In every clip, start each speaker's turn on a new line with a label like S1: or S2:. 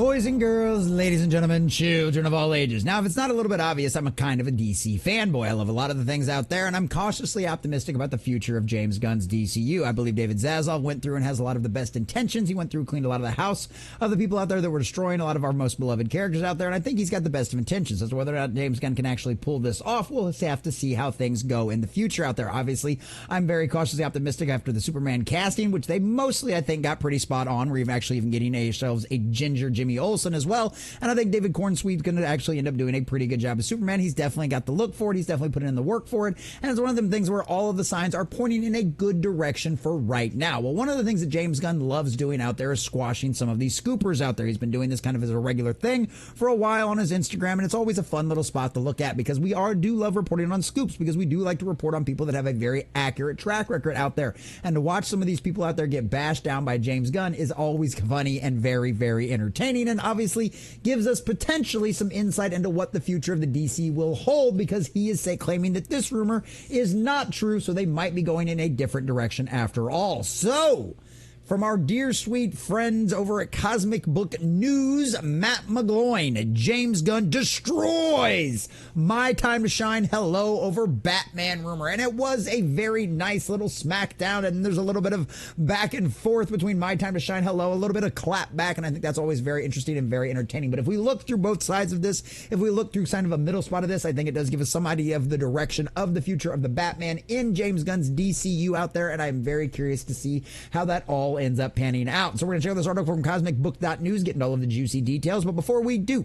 S1: Boys and girls, ladies and gentlemen, children of all ages. Now, if it's not a little bit obvious, I'm a kind of a DC fanboy. I love a lot of the things out there, and I'm cautiously optimistic about the future of James Gunn's DCU. I believe David Zaslav went through and has a lot of the best intentions. He went through, cleaned a lot of the house of the people out there that were destroying a lot of our most beloved characters out there, and I think he's got the best of intentions. As to whether or not James Gunn can actually pull this off, we'll have to see how things go in the future out there. Obviously, I'm very cautiously optimistic after the Superman casting, which they mostly, I think, got pretty spot on. We're actually even getting ourselves a ginger Jimmy Olsen as well. And I think David Cornsweet's going to actually end up doing a pretty good job as Superman. He's definitely got the look for it. He's definitely putting in the work for it. And it's one of them things where all of the signs are pointing in a good direction for right now. Well, one of the things that James Gunn loves doing out there is squashing some of these scoopers out there. He's been doing this kind of as a regular thing for a while on his Instagram, and it's always a fun little spot to look at because we do love reporting on scoops, because we do like to report on people that have a very accurate track record out there. And to watch some of these people out there get bashed down by James Gunn is always funny and very, very entertaining, and obviously gives us potentially some insight into what the future of the DC will hold, because he is claiming that this rumor is not true, so they might be going in a different direction after all. So, from our dear sweet friends over at Cosmic Book News, Matt McGloin, James Gunn destroys My Time to Shine Hello over Batman rumor. And it was a very nice little smackdown, and there's a little bit of back and forth between My Time to Shine Hello, a little bit of clap back, and I think that's always very interesting and very entertaining. But if we look through both sides of this, if we look through kind of a middle spot of this, I think it does give us some idea of the direction of the future of the Batman in James Gunn's DCU out there, and I'm very curious to see how that all ends up panning out. So we're going to check out this article from cosmicbook.news, getting all of the juicy details. But before we do,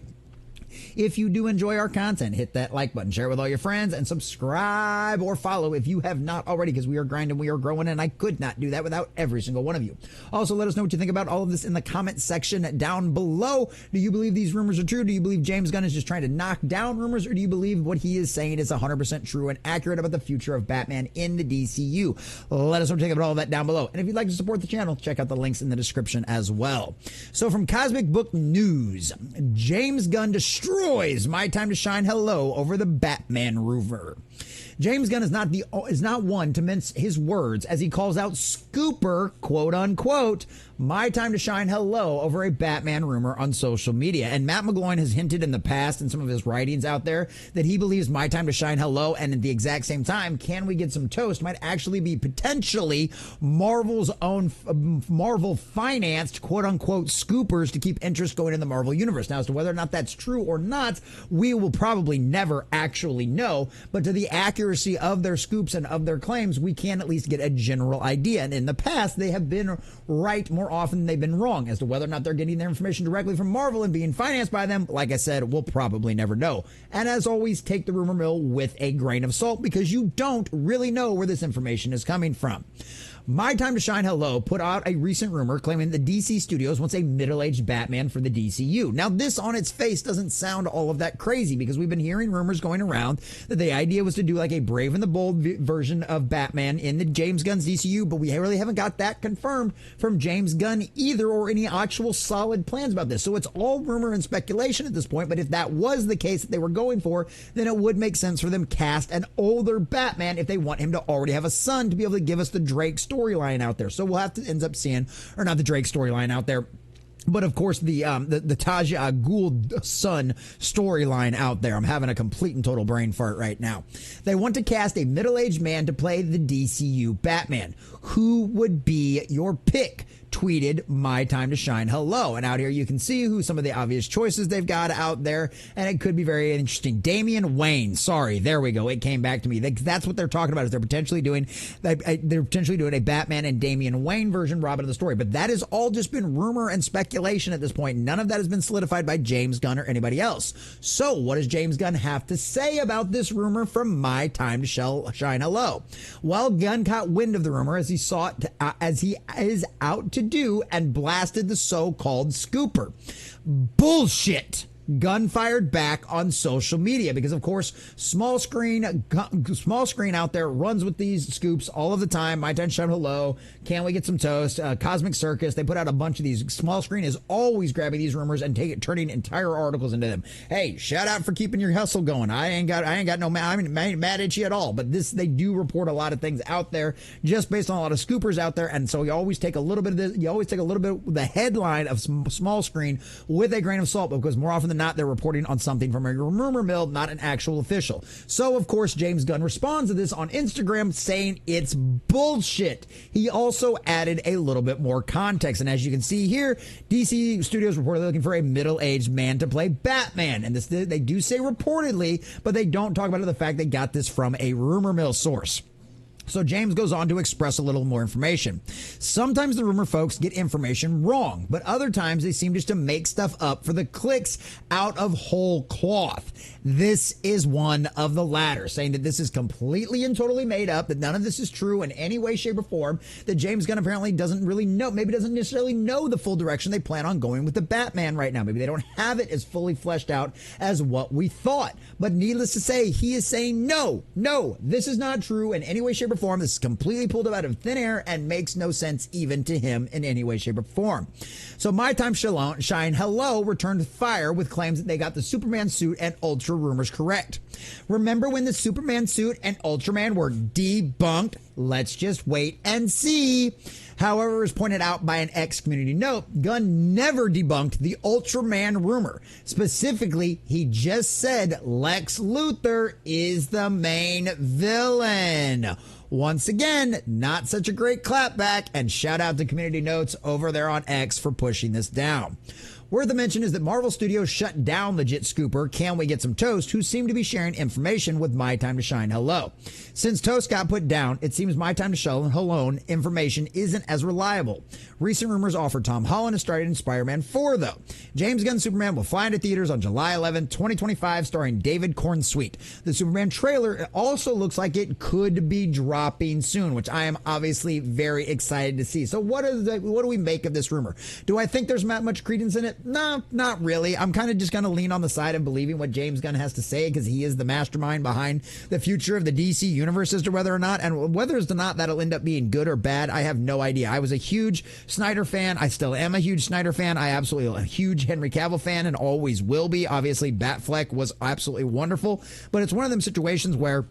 S1: if you do enjoy our content, hit that like button, share it with all your friends, and subscribe or follow if you have not already, because we are grinding, we are growing, and I could not do that without every single one of you. Also, let us know what you think about all of this in the comment section down below. Do you believe these rumors are true? Do you believe James Gunn is just trying to knock down rumors, or do you believe what he is saying is 100% true and accurate about the future of Batman in the DCU? Let us know what you think about all of that down below. And if you'd like to support the channel, check out the links in the description as well. So from Cosmic Book News, James Gunn destroys My Time to Shine Hello over the Batman rumor. James Gunn is not one to mince his words as he calls out scooper, quote unquote, My Time to Shine Hello over a Batman rumor on social media. And Matt McGloin has hinted in the past in some of his writings out there that he believes My Time to Shine Hello and at the exact same time, Can We Get Some Toast might actually be potentially Marvel's own Marvel financed, quote unquote, scoopers to keep interest going in the Marvel universe. Now, as to whether or not that's true or not, we will probably never actually know, but to the accuracy of their scoops and of their claims, we can at least get a general idea. And in the past, they have been right more often than they've been wrong. As to whether or not they're getting their information directly from Marvel and being financed by them, like I said, we'll probably never know. And as always, take the rumor mill with a grain of salt, because you don't really know where this information is coming from. My Time to Shine Hello put out a recent rumor claiming the DC Studios wants a middle-aged Batman for the DCU. Now, this on its face doesn't sound all of that crazy, because we've been hearing rumors going around that the idea was to do like a Brave and the Bold version of Batman in the James Gunn's DCU, but we really haven't got that confirmed from James Gunn either, or any actual solid plans about this. So it's all rumor and speculation at this point, but if that was the case that they were going for, then it would make sense for them cast an older Batman if they want him to already have a son to be able to give us the Drake storyline out there. So we'll have to end up seeing, or not the Drake storyline out there, but of course the Taja al Ghul son storyline out there. I'm having a complete and total brain fart right now. They want to cast a middle-aged man to play the DCU Batman. Who would be your pick? Tweeted My Time to Shine Hello. And out here you can see who some of the obvious choices they've got out there, and it could be very interesting. Damian Wayne. Sorry, there we go. It came back to me. That's what they're talking about, is they're potentially doing a Batman and Damian Wayne version Robin of the story. But that has all just been rumor and speculation at this point. None of that has been solidified by James Gunn or anybody else. So what does James Gunn have to say about this rumor from My Time to Shine Hello? Well, Gunn caught wind of the rumor as he is out to do, and blasted the so-called scooper. Bullshit, Gunn fired back on social media because, of course, small screen out there runs with these scoops all of the time. MyTimeToShineHello, Can We Get Some Toast, Cosmic Circus. They put out a bunch of these. Small screen is always grabbing these rumors and turning entire articles into them. Hey, shout out for keeping your hustle going. I ain't got no mad at you at all. But they do report a lot of things out there just based on a lot of scoopers out there, and so you always take a little bit of this. You always take a little bit of the headline of small screen with a grain of salt, because more often than not, they're reporting on something from a rumor mill, not an actual official. So, of course, James Gunn responds to this on Instagram saying it's bullshit. He also added a little bit more context, and as you can see here, DC Studios reportedly looking for a middle-aged man to play Batman, and this they do say reportedly, but they don't talk about the fact they got this from a rumor mill source. So James goes on to express a little more information. Sometimes the rumor folks get information wrong, but other times they seem just to make stuff up for the clicks out of whole cloth. This is one of the latter, saying that this is completely and totally made up, that none of this is true in any way, shape, or form, that James Gunn apparently doesn't really know, maybe doesn't necessarily know the full direction they plan on going with the Batman right now. Maybe they don't have it as fully fleshed out as what we thought. But needless to say, he is saying, no, this is not true in any way, shape, or form. This is completely pulled up out of thin air and makes no sense even to him in any way, shape, or form. So MyTimeToShineHello returned fire with claims that they got the Superman suit and Ultra rumors correct. Remember when the Superman suit and Ultraman were debunked? Let's just wait and see. However, as pointed out by an ex-community note, Gunn never debunked the Ultraman rumor. Specifically, he just said Lex Luthor is the main villain. Once again, not such a great clapback, and shout out to community notes over there on X for pushing this down. Worth a mention is that Marvel Studios shut down legit scooper Can We Get Some Toast, who seemed to be sharing information with MyTimeToShineHello. Since Toast got put down, it seems MyTimeToShineHello information isn't as reliable. Recent rumors offer Tom Holland is starring in Spider-Man 4, though. James Gunn's Superman will fly into theaters on July 11, 2025, starring David Cornsweet. The Superman trailer also looks like it could be dropping soon, which I am obviously very excited to see. So what do we make of this rumor? Do I think there's not much credence in it? No, not really. I'm kind of just going to lean on the side of believing what James Gunn has to say, because he is the mastermind behind the future of the DC universe as to whether or not, and whether or not that'll end up being good or bad, I have no idea. I was a huge Snyder fan. I still am a huge Snyder fan. I absolutely am a huge Henry Cavill fan and always will be. Obviously, Batfleck was absolutely wonderful, but it's one of them situations where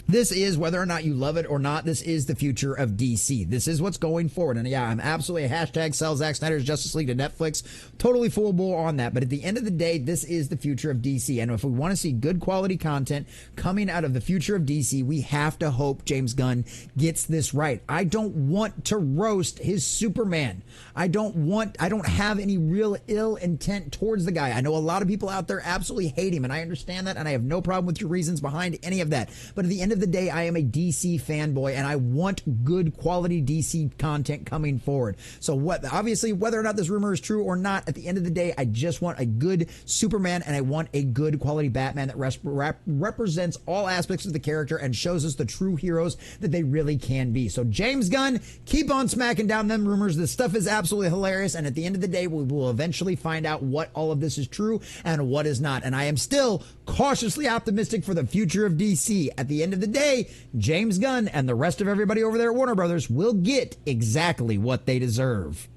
S1: this is, whether or not you love it or not, this is the future of DC. This is what's going forward. And yeah, I'm absolutely a hashtag sell Zack Snyder's Justice League to Netflix. Totally full bore on that. But at the end of the day, this is the future of DC. And if we want to see good quality content coming out of the future of DC, we have to hope James Gunn gets this right. I don't want to roast his Superman. I don't have any real ill intent towards the guy. I know a lot of people out there absolutely hate him, and I understand that, and I have no problem with your reasons behind any of that. But at the end of the day, I am a DC fanboy, and I want good quality DC content coming forward. So obviously, whether or not this rumor is true or not, at the end of the day, I just want a good Superman, and I want a good quality Batman that represents all aspects of the character and shows us the true heroes that they really can be. So James Gunn, keep on smacking down them rumors. This stuff is absolutely hilarious, and at the end of the day, we will eventually find out what all of this is true and what is not. And I am still cautiously optimistic for the future of DC. At the end of the day, James Gunn and the rest of everybody over there at Warner Brothers will get exactly what they deserve.